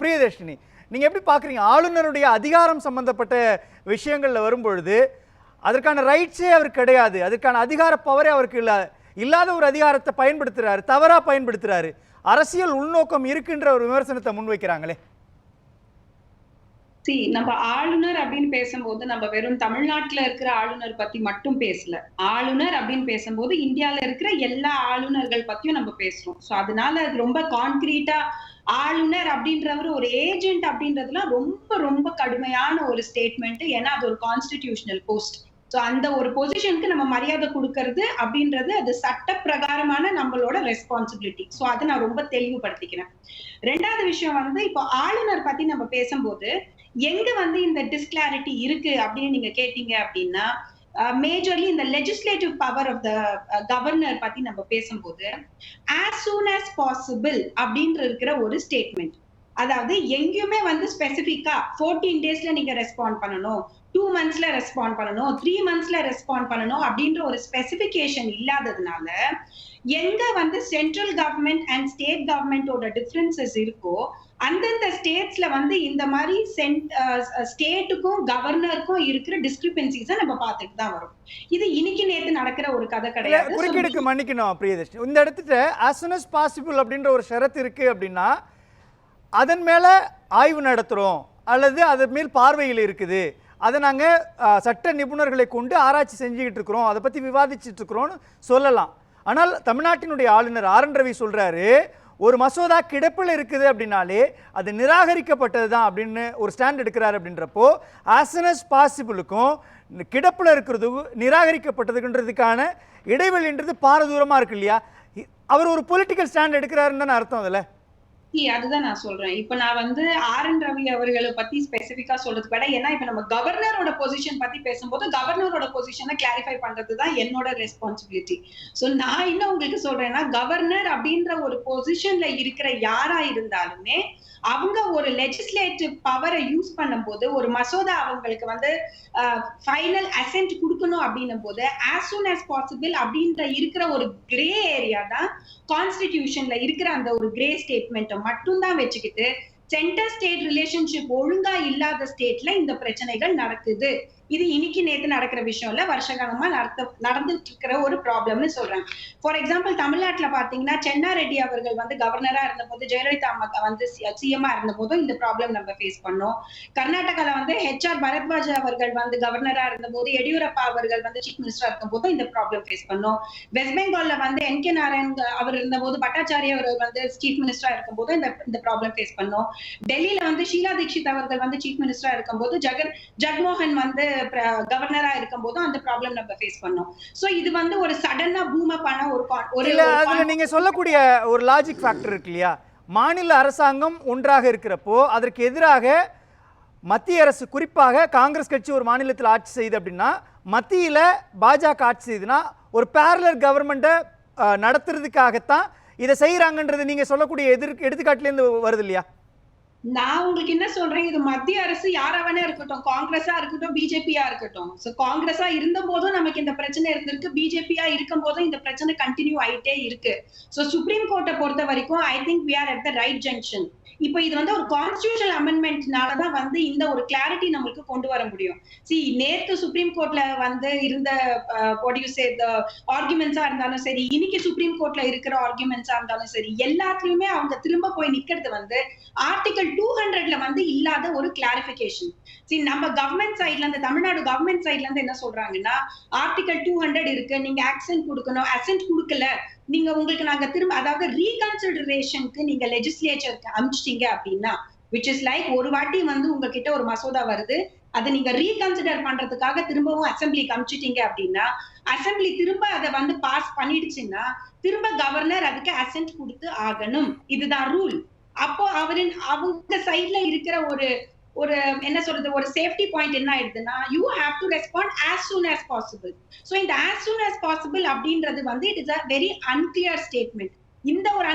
பிரியதர்ஷினி, நீங்க எப்படி பாக்குறீங்க? ஆளுநருடைய அதிகாரம் சம்பந்தப்பட்ட விஷயங்கள்ல வரும்பொழுது அதற்கான ரைட்ஸே அவருக்கு கிடையாது, அதற்கான அதிகார பவரே அவருக்கு இல்லாத ஒரு அதிகாரத்தை பயன்படுத்துறாரு, தவறா பயன்படுத்துறாரு, அரசியல் உள்நோக்கம் இருக்குன்ற ஒரு விமர்சனத்தை முன்வைக்கிறாங்களே. நம்ம ஆளுநர் அப்படின்னு பேசும்போது நம்ம வெறும் தமிழ்நாட்டுல இருக்கிற ஆளுநர் பத்தி மட்டும் பேசல. ஆளுநர் அப்படின்னு பேசும்போது இந்தியால இருக்கிற எல்லா ஆளுநர்கள் பத்தியும் நம்ம பேசுறோம். சோ அதனால அது ரொம்ப கான்கிரீட்டா ஆளுநர் அப்படின்றவர் ஒரு ஏஜென்ட் அப்படின்றதுலாம் ரொம்ப ரொம்ப கடுமையான ஒரு ஸ்டேட்மெண்ட். ஏன்னா அது ஒரு கான்ஸ்டிடியூஷனல் போஸ்ட். சோ அந்த ஒரு பொசிஷனுக்கு நம்ம மரியாதை கொடுக்கறது அப்படின்றது அது சட்ட பிரகாரமான நம்மளோட ரெஸ்பான்சிபிலிட்டி. சோ அதை நான் ரொம்ப தெளிவுபடுத்திக்கிறேன். ரெண்டாவது விஷயம் இப்போ ஆளுநர் பத்தி நம்ம பேசும்போது எங்க இந்த டிஸ்கிளாரிட்டி இருக்கு அப்படின்னு நீங்க கேட்டீங்க அப்படின்னா, மேஜர்லி இந்த legislative power of the governor பத்தி நம்ம பேசும்போது as soon as possible அப்படின்ற இருக்கிற ஒரு ஸ்டேட்மெண்ட். அதாவது எங்கேயுமே ஸ்பெசிபிக்கா 14 டேஸ்ல நீங்க ரெஸ்பாண்ட் பண்ணணும், 2 monthsல ரெஸ்பாண்ட் பண்ணணும், 3 monthsல ரெஸ்பாண்ட் பண்ணணும் அப்படின்ற ஒரு ஸ்பெசிபிகேஷன் இல்லாததுனால எங்க சென்ட்ரல் கவர்மெண்ட் அண்ட் ஸ்டேட் கவர்மெண்டோட டிஃபரன்சஸ் இருக்கோ அந்தந்த ஸ்டேட்ஸ்ல இந்த மாதிரி ஸ்டேட்டுக்கும் கவர்னருக்கும் இருக்கிற டிஸ்கிரிபன்சிஸை நம்ம பார்த்துட்டு தான் வரும். இது இன்னைக்கு நேத்து நடக்கிற ஒரு கதை கிடையாது. குறுக்கீடுக்கு மன்னிக்கணும் பிரியதர்ஷினி, இந்த இடத்துல as soon as possible அப்படின்ற ஒரு ஷரத்து இருக்கு அப்படின்னா அதன் மேல ஆய்வு நடத்துறோம் அல்லது அதன் மேல் பார்வையில் இருக்குது, அதை நாங்கள் சட்ட நிபுணர்களை கொண்டு ஆராய்ச்சி செஞ்சுக்கிட்டு இருக்கிறோம், அதை பற்றி விவாதிச்சுட்டு இருக்கிறோம்னு சொல்லலாம். ஆனால் தமிழ்நாட்டினுடைய ஆளுநர் ஆர்.என். ரவி சொல்கிறாரு, ஒரு மசோதா கிடப்பில் இருக்குது அப்படின்னாலே அது நிராகரிக்கப்பட்டது தான் அப்படின்னு ஒரு ஸ்டாண்ட் எடுக்கிறாரு. அப்படின்றப்போ as soon as possible-க்கும் கிடப்பில் இருக்கிறது நிராகரிக்கப்பட்டதுன்றதுக்கான இடைவெளின்றது பாரதூரமாக இருக்கு இல்லையா? அவர் ஒரு பொலிட்டிக்கல் ஸ்டாண்ட் எடுக்கிறாருன்னு தானே அர்த்தம் அதில். அதுதான் நான் சொல்றேன். இப்ப நான் ஆர்.என். ரவி அவர்களை பத்தி ஸ்பெசிபிக்கா சொல்றதுக்கு விட, ஏன்னா இப்ப நம்ம கவர்னரோட பொசிஷன் பத்தி பேசும்போது கவர்னரோட பொசிஷனை கிளாரிஃபை பண்றதுதான் என்னோட ரெஸ்பான்சிபிலிட்டி. சோ நான் என்ன உங்களுக்கு சொல்றேன்னா, கவர்னர் அப்படின்ற ஒரு பொசிஷன்ல இருக்கிற யாரா இருந்தாலுமே அவங்க ஒரு லெஜிஸ்லேட்டிவ் பவரை யூஸ் பண்ணும்போது ஒரு மசோதா அவங்களுக்கு ஃபைனல் அசென்ட் கொடுக்கணும் அப்படின்னும் போது as soon as possible அப்படின்ற இருக்கிற ஒரு கிரே ஏரியா தான் கான்ஸ்டிடியூஷன்ல இருக்கிற அந்த ஒரு கிரே ஸ்டேட்மெண்ட்டை மட்டும் தான் வச்சுக்கிட்டு சென்டர் ஸ்டேட் ரிலேஷன்ஷிப் ஒழுங்கா இல்லாத ஸ்டேட்ல இந்த பிரச்சனைகள் நடக்குது. இது இன்னைக்கு நேத்து நடக்கிற விஷயம் இல்ல, வருஷகாலமா நடந்துட்டு இருக்கிற ஒரு ப்ராப்ளம்னு சொல்றாங்க. ஃபார் எக்ஸாம்பிள் தமிழ்நாட்டுல பாத்தீங்கன்னா சென்னா ரெட்டி அவர்கள் கவர்னரா இருந்த போது, ஜெயலலிதா அம்மா சிஎம்மா இருந்த போதும் இந்த ப்ராப்ளம் நம்ம ஃபேஸ் பண்ணோம். கர்நாடகால HR பரத்வாஜ் அவர்கள் கவர்னரா இருந்த போது, எடியூரப்பா அவர்கள் சீஃப் மினிஸ்டரா இருக்கும் போதும் இந்த ப்ராப்ளம் ஃபேஸ் பண்ணோம். West பெங்கால்ல NK. நாராயண் அவர் இருந்த போது, பட்டாச்சாரிய அவர்கள் சீஃப் மினிஸ்டரா இருக்கும் போது இந்த ப்ராப்ளம் ஃபேஸ் பண்ணோம். டெல்லியில ஷீலா தீக்ஷித் அவர்கள் சீஃப் மினிஸ்டரா இருக்கும் போது, ஜக்மோகன் கவர்னரா இருக்கும் போது அந்த ப்ராப்ளம் நம்ம ஃபேஸ் பண்ணோம். சோ இது ஒரு சடனா பூம் அப் ஆன ஒரு அதுல நீங்க சொல்லக்கூடிய ஒரு லாஜிக் ஃபேக்டர் இருக்கு இல்லையா? மாநில அரசாங்கம் ஒன்றாக இருக்கிறப்போ அதற்கு எதிராக மத்திய அரசு, குறிப்பாக காங்கிரஸ் கட்சி ஒரு மாநிலத்தில் ஆட்சி செய்யுது அப்படின்னா, மத்தியில பாஜக ஆட்சி செய்யுதுன்னா ஒரு பேரலர் கவர்மெண்ட்டை நடத்துறதுக்காகத்தான் இதை செய்யறாங்கன்றது நீங்க சொல்லக்கூடிய எடுத்துக்காட்டுல இருந்து வருது இல்லையா? நான் உங்களுக்கு என்ன சொல்றேன், இது மத்திய அரசு யாராவனே இருக்கட்டும், காங்கிரஸா இருக்கட்டும், பிஜேபியா இருக்கட்டும். சோ காங்கிரஸா இருந்த போதும் நமக்கு இந்த பிரச்சனை இருந்திருக்கு, பிஜேபியா இருக்கும் போதும் இந்த பிரச்சனை கண்டினியூ ஆயிட்டே இருக்கு. சோ சுப்ரீம் கோர்ட்டை பொறுத்த வரைக்கும் I think we are at the right junction. இப்போ இது ஒரு கான்ஸ்டிடியூஷனல் அமெண்ட்மெண்ட்னாலதான் இந்த ஒரு கிளாரிட்டி நம்மளுக்கு கொண்டு வர முடியும். நேத்து சுப்ரீம் கோர்ட்ல இருந்த ஆர்குமெண்ட்ஸா இருந்தாலும் சரி, இன்னைக்கு சுப்ரீம் கோர்ட்ல இருக்கிற ஆர்குமெண்ட்ஸா இருந்தாலும் சரி, எல்லாத்துலயுமே அவங்க திரும்ப போய் நிக்கிறது ஆர்டிகல் 200ல இல்லாத ஒரு கிளாரிபிகேஷன். நம்ம கவர்மெண்ட் சைட்ல இருந்து, தமிழ்நாடு கவர்மெண்ட் சைட்ல இருந்து என்ன சொல்றாங்கன்னா, ஆர்டிகல் 200 இருக்கு, நீங்க அசென்ட் கொடுக்கணும், அசென்ட் கொடுக்கல நீங்க உங்களுக்கு நாங்க திரும்ப, அதாவது ரீகன்சிடரேஷனுக்கு நீங்க லெஜிஸ்லேச்சருக்கு அனுப்பிச்சிட்டீங்க அப்படின்னா, which is like ஒரு வாட்டி உங்ககிட்ட ஒரு மசோதா வருது, அதை நீங்க ரீகன்சிடர் பண்றதுக்காக திரும்பவும் அசெம்பிளிக்கு அனுப்பிச்சிட்டீங்க அப்படின்னா, அசெம்பிளி திரும்ப அதை பாஸ் பண்ணிடுச்சுன்னா திரும்ப கவர்னர் அதுக்கு அசென்ட் கொடுத்து ஆகணும். இதுதான் ரூல். அப்போ அவங்க சைட்ல இருக்கிற ஒரு என்ன சொல்றது, ஒரு சேஃப்டி பாயிண்ட் என்ன ஆயிடுதுன்னா, you have to respond as soon as possible. So இந்த as soon as possible அப்படின்றது it is a very unclear statement. இந்த ஒரு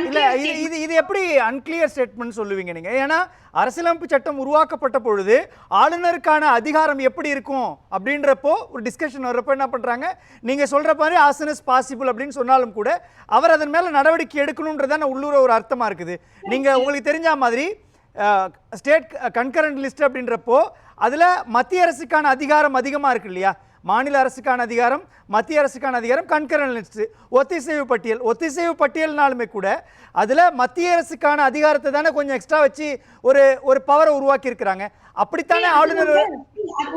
இது எப்படி அன்கிளியர் ஸ்டேட்மெண்ட் சொல்லுவீங்க நீங்க? ஏன்னா அரசியலமைப்பு சட்டம் உருவாக்கப்பட்ட பொழுது ஆளுநருக்கான அதிகாரம் எப்படி இருக்கும் அப்படின்றப்போ ஒரு டிஸ்கஷன் வர்றப்போ என்ன பண்றாங்க, நீங்க சொல்ற மாதிரி as soon as possible அப்படின்னு சொன்னாலும் கூட அவர் அதன் மேல நடவடிக்கை எடுக்கணும்ன்றதான உள்ளூர ஒரு அர்த்தமா இருக்குது. நீங்க உங்களுக்கு தெரிஞ்ச மாதிரி ஸ்டேட் கன்கரண்ட் லிஸ்ட் அப்படின்றப்போ அதில் மத்திய அரசுக்கான அதிகாரம் அதிகமாக இருக்கு இல்லையா? மாநில அரசுக்கான அதிகாரம், மத்திய அரசுக்கான அதிகாரம், கன்கரண்ட் லிஸ்ட், ஒத்திசைவு பட்டியல்னாலுமே கூட அதில் மத்திய அரசுக்கான அதிகாரத்தை தானே கொஞ்சம் எக்ஸ்ட்ரா வச்சு ஒரு பவரை உருவாக்கி இருக்கிறாங்க. அப்படித்தானே ஆளுநர்.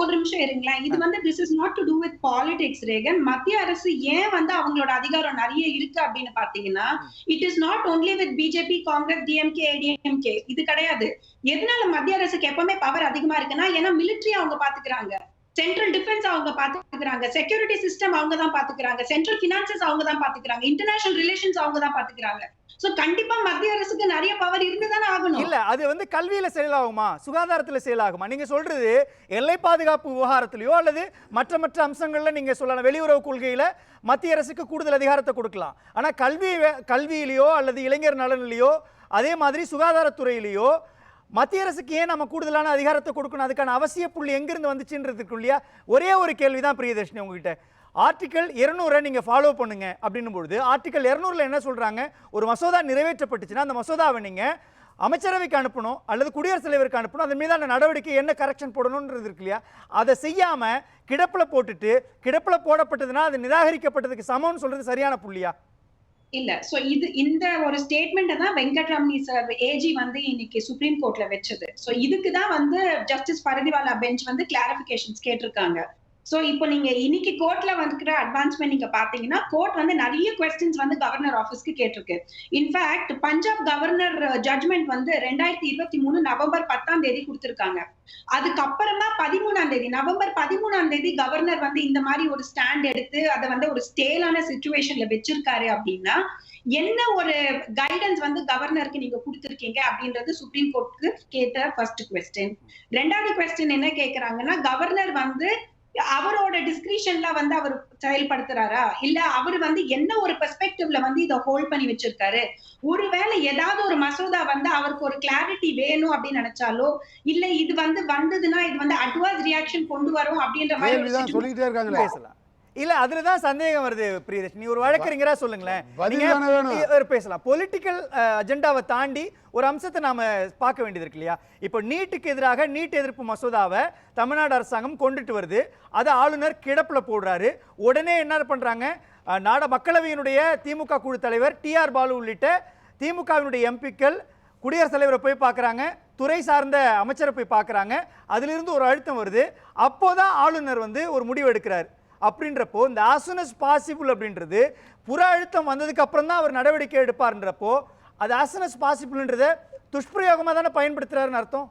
ஒரு நிமிஷம் இருங்களா, இது வந்து this is not to do with politics ரேகன். மத்திய அரசு ஏன் வந்து அவங்களோட அதிகாரம் நிறைய இருக்கு அப்படின்னு பாத்தீங்கன்னா, it is not only with BJP, Congress, DMK, ADMK. இது கிடையாது. எதனால மத்திய அரசுக்கு எப்பவுமே பவர் அதிகமா இருக்குன்னா, ஏன்னா மிலிட்டரி அவங்க பாத்துக்கிறாங்க, சென்ட்ரல் டிஃபென்ஸ் அவங்க பாத்துக்கிறாங்க, செக்யூரிட்டி சிஸ்டம் அவங்க தான் பாத்துக்கிறாங்க, சென்ட்ரல் பினான்சஸ் அவங்க தான் பாத்துக்கிறாங்க, இன்டர்நேஷனல் ரிலேஷன்ஸ் அவங்க தான் பாத்துக்கிறாங்க. சோ கண்டிப்பா மத்திய அரசுக்கு நிறைய பவர் இருந்துதானே ஆகணும். இல்ல, அது வந்து கல்வியில செயலாகுமா, சுகாதாரத்துல செயலாகுமா? நீங்க சொல்றது எல்லை பாதுகாப்பு விவகாரத்திலயோ அல்லது மற்ற அம்சங்கள்ல நீங்க சொல்லலாம். வெளியுறவு கொள்கையில மத்திய அரசுக்கு கூடுதல் அதிகாரத்தை கொடுக்கலாம். ஆனா கல்வியிலயோ அல்லது இளைஞர் நலனிலையோ அதே மாதிரி சுகாதாரத்துறையிலையோ மத்திய அரசுக்கு ஏன் நம்ம கூடுதலான அதிகாரத்தை கொடுக்கணும்? அதுக்கான அவசிய புள்ளி எங்கிருந்து வந்துச்சுன்றதுக்கு இல்லையா? ஒரே ஒரு கேள்விதான் பிரியதர்ஷினி உங்ககிட்ட. ஆர்டிகல் 200 நீங்க ஃபாலோ பண்ணுங்க அப்படின்னும் பொழுது ஆர்டிகல் 200ல என்ன சொல்றாங்க? ஒரு மசோதா நிறைவேற்றப்பட்டுச்சுன்னா அந்த மசோதாவை நீங்க அமைச்சரவைக்கு அனுப்பணும் அல்லது குடியரசுத் தலைவருக்கு அனுப்பணும். அதன் மீதான நடவடிக்கை என்ன கரெக்ஷன் போடணும்ன்றது இருக்கு இல்லையா? அதை செய்யாம கிடப்புல போடப்பட்டதுன்னா அது நிராகரிக்கப்பட்டதுக்கு சமம்னு சொல்றது சரியான புள்ளியா? இல்ல. சோ இந்த ஒரு ஸ்டேட்மெண்ட் தான் வெங்கட்ராமணி சார் ஏஜி வந்து இன்னைக்கு சுப்ரீம் கோர்ட்ல வச்சது. சோ இதுக்கு தான் வந்து ஜஸ்டிஸ் பரதிவாலா பெஞ்ச் வந்து கிளாரிபிகேஷன்ஸ் கேட்டிருக்காங்க. சோ இப்போ நீங்க இன்னைக்கு கோர்ட்ல வந்துக்கிற அட்வான்ஸ்மெண்ட் நீங்க பாத்தீங்கன்னா, கோர்ட் வந்து நிறைய क्वेश्चंस வந்து கவர்னர் ஆபீஸ்க்கு கேட்டிருக்கு. இன்ஃபேக்ட் பஞ்சாப் கவர்னர் ஜட்ஜ்மெண்ட் வந்து 2023 நவம்பர் 10ஆம் தேதி கொடுத்திருக்காங்க. அதுக்கப்புறமா 13ஆம் தேதி நவம்பர் 13ஆம் தேதி கவர்னர் வந்து இந்த மாதிரி ஒரு ஸ்டாண்ட் எடுத்து அதை வந்து ஒரு ஸ்டேலான சிச்சுவேஷன்ல வச்சிருக்காரு அப்படின்னா, என்ன ஒரு கைடன்ஸ் வந்து கவர்னருக்கு நீங்க கொடுத்திருக்கீங்க அப்படின்றது சுப்ரீம் கோர்ட்டுக்கு கேட்ட ஃபர்ஸ்ட் क्वेश्चन. ரெண்டாவது क्वेश्चन என்ன கேக்குறாங்கன்னா, கவர்னர் வந்து அவரோட டிஸ்கிரிஷன்ல வந்து அவர் செயல்படுத்துறாரா, இல்ல அவர் வந்து என்ன ஒரு பெர்ஸ்பெக்டிவ்ல வந்து இதை ஹோல்ட் பண்ணி வச்சிருக்காரு? ஒருவேளை ஏதாவது ஒரு மசோதா வந்து அவருக்கு ஒரு கிளாரிட்டி வேணும் அப்படின்னு நினைச்சாலோ, இல்ல இது வந்து வந்ததுன்னா இது வந்து அட்வான்ஸ் ரியாக்ஷன் கொண்டு வரும் அப்படின்ற மாதிரி சொல்லிட்டே இருக்காங்களே. பேசலாம். இல்ல, அதுலதான் சந்தேகம் வருது பிரியதர்ஷினி. ஒரு வழக்கறிஞரா சொல்லுங்களேன், நீங்க பேசலாம். பொலிட்டிக்கல் அஜெண்டாவை தாண்டி ஒரு அம்சத்தை நாம பார்க்க வேண்டியது இருக்கு இல்லையா? இப்போ நீட்டுக்கு எதிராக நீட் எதிர்ப்பு மசோதாவை தமிழ்நாடு அரசாங்கம் கொண்டுட்டு வருது. அதை ஆளுநர் கிடப்புல போடுறாரு. உடனே என்ன பண்றாங்க? மக்களவையினுடைய திமுக குழு தலைவர் TR பாலு உள்ளிட்ட திமுகவினுடைய எம்பிக்கள் குடியரசுத் தலைவரை போய் பார்க்குறாங்க, துறை சார்ந்த அமைச்சரை போய் பார்க்குறாங்க. அதிலிருந்து ஒரு அழுத்தம் வருது. அப்போதான் ஆளுநர் வந்து ஒரு முடிவு எடுக்கிறார். அப்படின்றப்போ இந்த as soon as possible அப்படின்றது புற அழுத்தம் வந்ததுக்கு அப்புறம் தான் அவர் நடவடிக்கை எடுப்பார்ன்றப்போ அது as soon as possibleன்றத துஷ்பிரயோகமா தானே பயன்படுத்துறாருன்னு அர்த்தம்.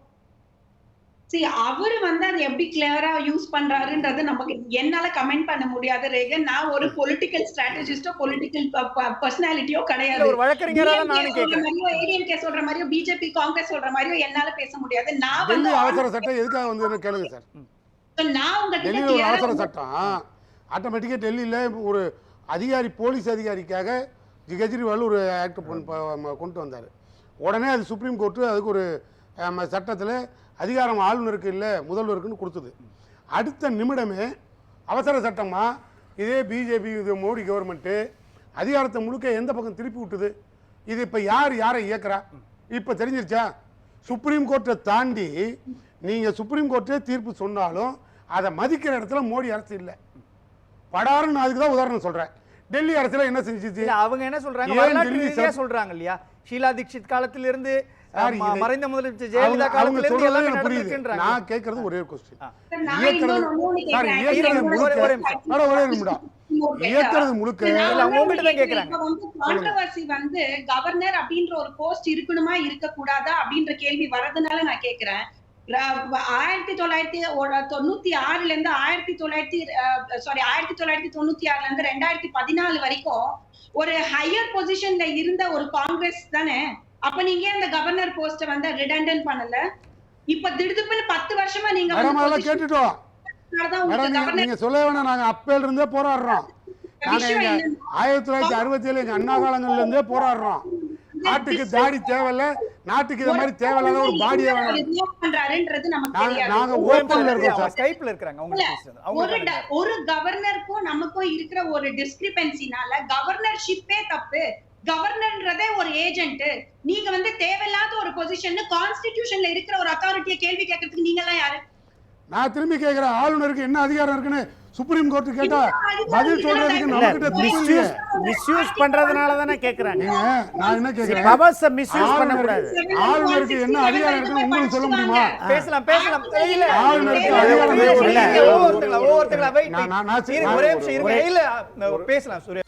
அவர் வந்து அதை எப்படி கிளியரா யூஸ் பண்றாருன்றது நமக்கு என்னால கமெண்ட் பண்ண முடியாது ரேகன். நான் ஒரு பொலிட்டிக்கல் ஸ்ட்ராட்டஜிஸ்டோ பொலிட்டிக்கல் பர்சனாலிட்டியோ கிடையாது. ஒரு வழக்கறிஞரா நானும் கேக்குறேன். ஏடிஎம்கே சொல்ற மாதிரியோ பிஜேபி காங்கிரஸ் சொல்ற மாதிரியோ என்னால பேச முடியாது. நான் வந்து அவசர சட்டம் எதுக்காக வந்து கேளுங்க சார். நான் உங்க அவசர சட்டம் ஆட்டோமேட்டிக்கா டெல்லியில ஒரு அதிகாரி போலீஸ் அதிகாரிக்காக கெஜ்ரிவால் ஒரு ஆக்ட் கொண்டு வந்தார். உடனே அது சுப்ரீம் கோர்ட்டு அதுக்கு ஒரு சட்டத்தில் அதிகாரம் ஆளுநருக்கு இல்லை முதல்வருக்குன்னு கொடுத்தது. அடுத்த நிமிடமே அவசர சட்டமாக இதே பிஜேபி மோடி கவர்மெண்ட்டு அதிகாரத்தை முழுக்க எந்த பக்கம் திருப்பி விட்டுது? இது இப்போ யாரை இயக்குறா இப்போ தெரிஞ்சிருச்சா? சுப்ரீம் கோர்ட்டை தாண்டி நீங்கள் சுப்ரீம் கோர்ட்டே தீர்ப்பு சொன்னாலும் அதை மதிக்கிற இடத்துல மோடி அரசு இல்லை. படாருன்னு அதுக்கு தான் உதாரணம் சொல்கிறேன். டெல்லி அரசுல என்ன செஞ்சுச்சு? அவங்க என்ன சொல்றாங்க? சொல்றாங்க இல்லையா, ஷீலா தீட்சித் காலத்திலிருந்து மறைந்த முதலமைச்சர் ஜெயலலிதா காலத்திலிருந்து எல்லாமே நடந்துருக்குன்றாங்க. நான் கேட்கறது ஒரே ஒரு क्वेश्चन. இயக்கிறது முழுக்க அவங்ககிட்ட தான் கேக்குறாங்க. கான்ட்ரோவர்சி வந்து கவர்னர் அப்படின்ற ஒரு போஸ்ட் இருக்கணுமா இருக்க கூடாதா அப்படின்ற கேள்வி வரதுனால நான் கேக்குறேன். 1996ல இருந்து 1996ல இருந்து 2014 வரைக்கும் ஒரு ஹையர் பொசிஷன்ல இருந்த ஒரு காங்கிரஸ் தானே. அப்ப நீங்க அந்த கவர்னர் போஸ்ட வந்து ரிடண்டன்ட் பண்ணல. இப்ப திடுதுப்புன்னு 10 வருஷமா நீங்க கேட்டுட்டோம். நீங்க சொல்ல வேணாம், நாங்க அப்பையில இருந்தே போராடுறோம். 1967 எங்க அண்ணா காலங்கள்ல இருந்தே போராடுறோம். நாட்டுக்கு தாடி தேவையில்ல, நாட்டுக்கு இந்த மாதிரி தேவையில்லாத ஒரு பாடியே வேணும். நாங்க ஓபன்ல இருக்கோம் சார், ஸ்கைப்ல இருக்காங்க. ஒரு கவர்னருக்கும் நமக்கும் இருக்கிற ஒரு டிஸ்கிரிபன்சினால கவர்னர்ஷிப்பே தப்பு, கவர்னர்ன்றதே ஒரு ஏஜென்ட். நீங்க வந்து தேவையில்லாத ஒரு பொசிஷன், கான்ஸ்டிடியூஷன்ல இருக்கிற ஒரு அத்தாரிட்டியை கேள்வி கேட்கறதுக்கு நீங்க எல்லாம் யாரு? நான் திரும்பி கேட்கிறேன், ஆளுநருக்கு என்ன அதிகாரம் இருக்குன்னு சுப்ரீம் கோர்ட் கேட்டா பதில் சொல்றதுக்கு நம்ம கிட்ட மிஸ்யூஸ் பண்றதுனால தானே கேக்குறாங்க. நான் என்ன கேக்குறேன், பவர்ஸ் மிஸ்யூஸ் பண்ண கூடாது. ஆளுநருக்கு என்ன அதிகாரம் இருக்குன்னு உங்களுக்கு சொல்ல முடியுமா? பேசலாம் இல்ல ஆளுநருக்கு அதிகாரம் ஒவ்வொருத்தங்களா நான் ஒரே நிமிஷம் இருங்க. இல்ல பேசலாம் சூர்யா.